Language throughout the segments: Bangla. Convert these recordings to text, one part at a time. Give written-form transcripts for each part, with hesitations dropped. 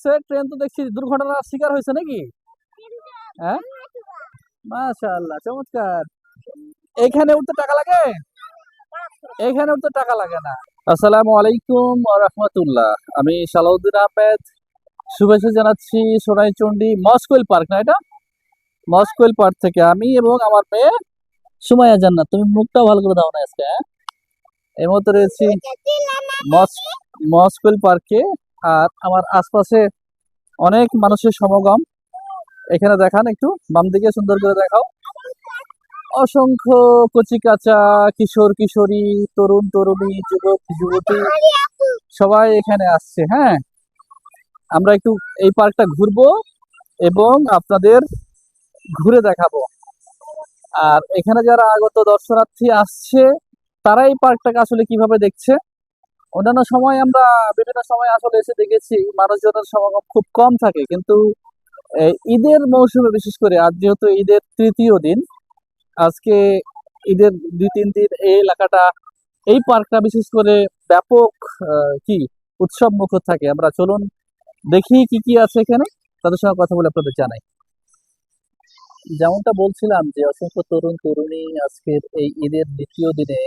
ট্রেন তো দেখছি দুর্ঘটনার শিকার হয়েছে নাকি? হ্যাঁ, মাশাআল্লাহ, চমৎকার। এইখানে উঠতে টাকা লাগে? এইখানে উঠতে টাকা লাগে না। আসসালামু আলাইকুম ওয়া রাহমাতুল্লাহ। আমি সালাউদ্দিন আহমেদ, শুভেচ্ছা জানাচ্ছি সোনাইচন্ডী মস্কোইল পার্ক, না এটা? মস্কোইল পার্ক থেকে আমি এবং আমার মেয়ে সুমাইয়া জান্নাত। তুমি মুখটা ভালো করে দাও না আজকে, হ্যাঁ? এই মুহূর্তে রয়েছি মস্কোইল পার্কে। আর আমার আশপাশে অনেক মানুষের সমাগম। এখানে দেখান, একটু বাম দিকে সুন্দর করে দেখাও। অসংখ্য কচিকাঁচা, কিশোর কিশোরী, তরুণ তরুণী, যুবক যুবতী সবাই এখানে আসছে। হ্যাঁ, আমরা একটু এই পার্কটা ঘুরবো এবং আপনাদের ঘুরে দেখাবো। আর এখানে যারা আগত দর্শনার্থী আসছে তারা এই পার্কটাকে আসলে কিভাবে দেখছে। অন্যান্য সময় আমরা বিভিন্ন সময় আসলে এসে দেখেছি মানুষজনের সমাগম খুব কম থাকে, কিন্তু ঈদের মৌসুমে বিশেষ করে, আজ যেহেতু ঈদের তৃতীয় দিন, আজকে ঈদের 2-3 দিন এই এলাকাটা, এই পার্কটা বিশেষ করে ব্যাপক কি উৎসব মুখর থাকে। আমরা চলুন দেখি কি কি আছে এখানে, তাদের সঙ্গে কথা বলে আপনাদের জানাই। যেমনটা বলছিলাম যে অসংখ্য তরুণ তরুণী আজকের এই ঈদের দ্বিতীয় দিনে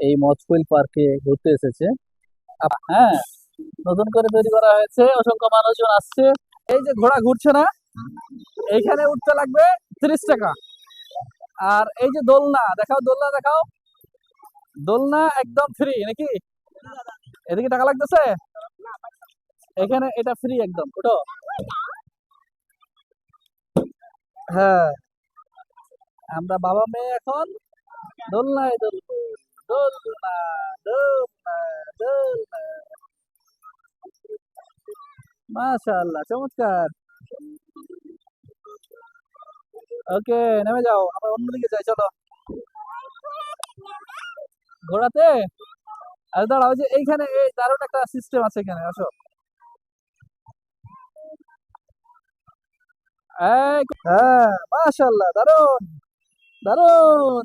এই মজকুইল পার্কে ঘুরতে এসেছে। হ্যাঁ, নতুন করে তৈরি করা হয়েছে, অসংখ্য মানুষজন আসছে। এই যে ঘোড়া ঘুরছে না, এইখানে উঠতে লাগবে 30 টাকা। আর এই যে দোলনা দেখাও, দোলনা দেখাও, দোলনা একদম ফ্রি নাকি? এদিকে টাকা লাগতেছে? এখানে এটা ফ্রি একদম, ওটো। হ্যাঁ, আমরা বাবা মেয়ে এখন দোলনায় দোলবো। দোলনা, দোলনা, দোলনা। মাশাআল্লাহ, চমৎকার। ওকে, নেমে যাও, আমরা অন্যদিকে যাই, চলো। ঘোড়াতে? আরে দাঁড়াও, যে এইখানে এই দারুণ একটা সিস্টেম আছে, এখানে আসো। হ্যাঁ, মাশাআল্লাহ, দারুণ দারুণ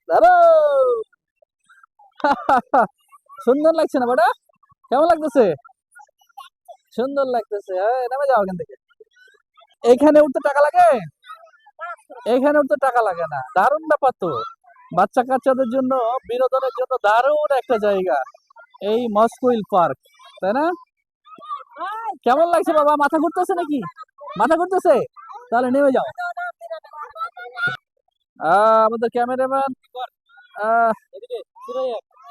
দারুণ। সুন্দর লাগছে না বেটা? কেমন লাগতেছে? সুন্দর লাগতেছে, হ্যাঁ, নেমে যাও এখান থেকে। এইখানে উঠতে টাকা লাগে? এইখানে উঠতে টাকা লাগে না, দারুণ ব্যাপার তো। বাচ্চা কাচ্চাদের জন্য, বিনোদনের জন্য দারুণ একটা জায়গা এই মস্কোইল পার্ক, তাই না? কেমন লাগছে বাবা? মাথা ঘুরতেছে নাকি? মাথা ঘুরতেছে? তাহলে নেমে যাও। আমাদের ক্যামেরাম্যান,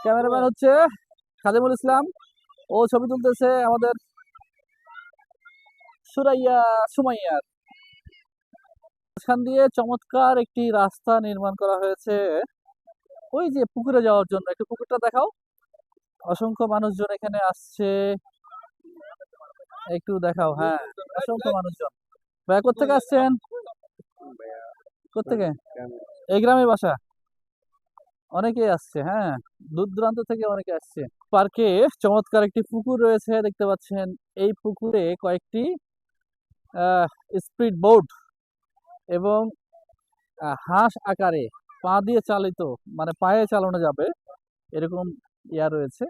ক্যামেরাম্যান হচ্ছে খাদিমুল ইসলাম, ও ছবি তুলতেছে আমাদের সুমাইয়ার। মাঝখান দিয়ে চমৎকার একটি রাস্তা নির্মাণ করা হয়েছে ওই যে পুকুরে যাওয়ার জন্য। একটু পুকুরটা দেখাও। অসংখ্য মানুষজন এখানে আসছে, একটু দেখাও। হ্যাঁ, অসংখ্য মানুষজন। ভাইয়া কোথেকে আসছেন? কোথেকে? এই গ্রামে বাসা? অনেকেই আসছে, হ্যাঁ, দূর দূরান্ত থেকে অনেকে আসছে। পার্কে চমৎকার একটি পুকুর রয়েছে, দেখতে পাচ্ছেন। এই পুকুরে কয়েকটি স্পিড বোট এবং হাঁস আকারে পা দিয়ে চালিত, মানে পায়ে চালানো যাবে এরকম রয়েছে।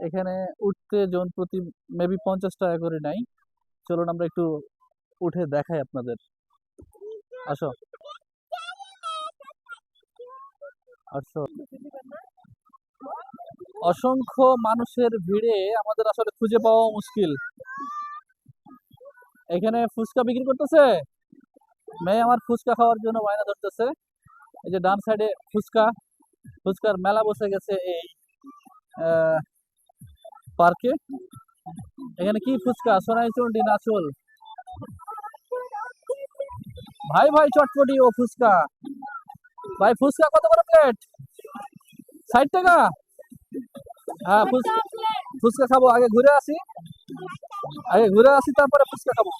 এখানে উঠতে জন প্রতি মেবি 50 টাকা করে নাই। চলুন আমরা একটু উঠে দেখাই আপনাদের, আসো আসো। অসংখ্য মানুষের ভিড়ে আমাদের আসলে খুঁজে পাওয়া মুশকিল। এখানে ফুচকা বিক্রি করতেছে, মেয়ে আমার ফুচকা খাওয়ার জন্য বায়না ধরতেছে। এই যে ডান সাইডে ফুচকা, ফুচকার মেলা বসে গেছে এই পার্কে। এখানে কি ফুচকা? সোনাইচন্ডী নাচল। ভাই ভাই চটপটি ও ফুচকা। ভাই ফুচকা কত করে প্লেট? 60 টাকা? হ্যাঁ, ফুচকা খাবো, আগে ঘুরে আসি, আগে ঘুরে আসি, তারপরে ফুচকা খাবো।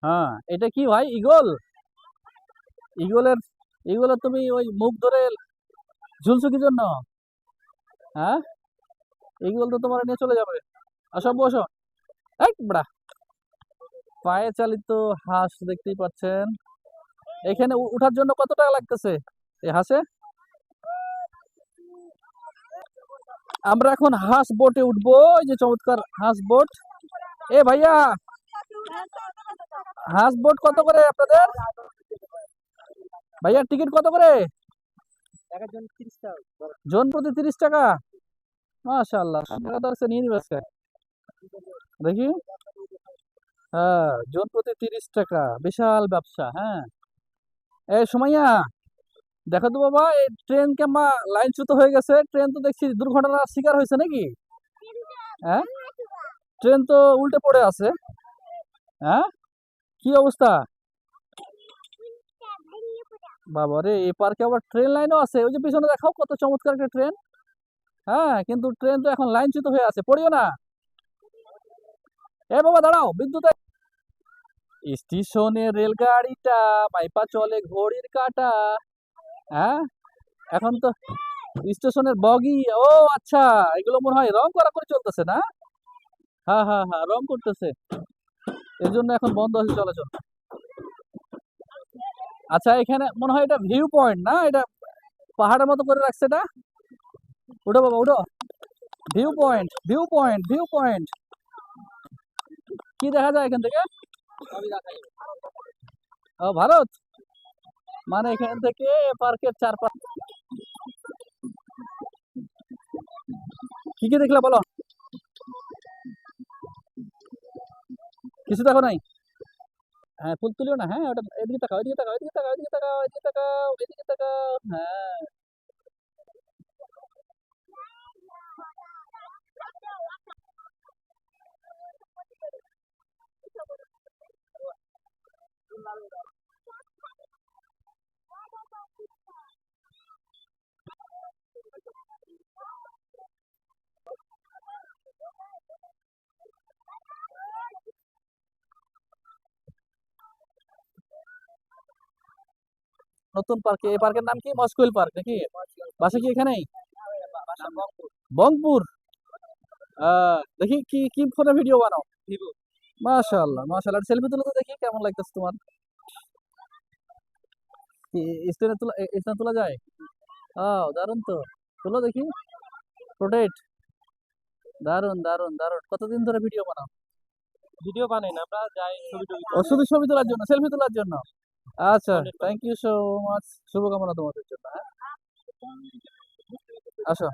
হ্যাঁ, এটা কি ভাই? ইগল? ইগলের, ইগলের তুমি ওই মুখ ধরে ঝুলছো কি জন্য? হ্যাঁ, ইগল তো তোমার নিয়ে চলে যাবে। আসো বসো। এই বড়া, পায়ে চালিত হাঁস দেখতেই পাচ্ছেন। এখানে উঠার জন্য কত টাকা লাগতেছে এই হাঁসে? আমরা এখন হাঁস বোটে উঠবো, এই যে চমৎকার হাঁস বোট। এ ভাইয়া, হাঁস বোট কত করে আপনাদের? ভাইয়া টিকিট কত করে? জন প্রতি 30 টাকা। মাশাআল্লাহ, টাকা তো আছে, নিয়ে নিবে আজকে। দেখি, হ্যাঁ, জন প্রতি 30 টাকা, বিশাল ব্যবসা। হ্যাঁ, এই সুমাইয়া, দেখো তো বাবা, এই ট্রেন কেমন লাইনচ্যুত হয়ে গেছে। ট্রেন তো দেখছি দুর্ঘটনার শিকার হয়েছে নাকি? হ্যাঁ, ট্রেন তো উল্টে পড়ে আছে। হ্যাঁ, কি অবস্থা? বাবা রে, এই পার্কে আবার ট্রেন লাইনও আছে। ওই যে পিছনে দেখাও, কত চমৎকার একটা ট্রেন। হ্যাঁ, কিন্তু ট্রেন তো এখন লাইনচ্যুত হয়ে আছে, পড়িও না। এ বাবা দাঁড়াও, বিদ্যুৎ। স্টেশনে রেলগাড়িটা, মাইপা চলে ঘড়ির কাঁটা। হ্যাঁ, এখন তো স্টেশনের বগি। ও আচ্ছা, এগুলো মনে হয় রং করা করে চলতেছে না? হ্যাঁ হ্যাঁ হ্যাঁ, রং করতেছে, এই জন্য এখন বন্ধ আছে চলাচল। আচ্ছা, এখানে মনে হয় এটা ভিউ পয়েন্ট না? এটা পাহাড়ের মতো করে রাখছে এটা। উঠো বাবা, উঠো। View point, view point, view point. কি দেখা যায় এখান থেকে? ও, ভারত। মানে এখান থেকে পার্কের চারপাশ কি কি দেখলে বলো? কিছু দেখো নাই? হ্যাঁ, ফুল তুলিও না। হ্যাঁ, ওটা এদিকে তাকাও, এদিকে তাকাও, এদিকে তাকাও, এদিকে তাকাও, এদিকে তাকাও, এদিকে তাকাও। হ্যাঁ, নতুন পার্কে, এই পার্কের নাম কি? মস্কুইল পার্ক নাকি? বাসা কি এখানেই? বংপুর। দেখি কি কি ফোনে ভিডিও বানাও? মাশাআল্লাহ, মাশাআল্লাহ, সেলফি তুলো তো দেখি কেমন লাগতেছে তোমার। কি স্ট্যান্ডে তোলা যায়? দারুণ তো, তুলো দেখি। প্রোটেক্ট, দারুণ দারুণ দারুণ। কতদিন ধরে ভিডিও বানাও? ভিডিও বানাই না, আমরা যাই ছবি টবি। ও, শুধু ছবি তোলার জন্য, সেলফি তোলার জন্য? আচ্ছা, থ্যাংক ইউ সো মাচ, শুভকামনা তোমাদের জন্য। হ্যাঁ, আসো।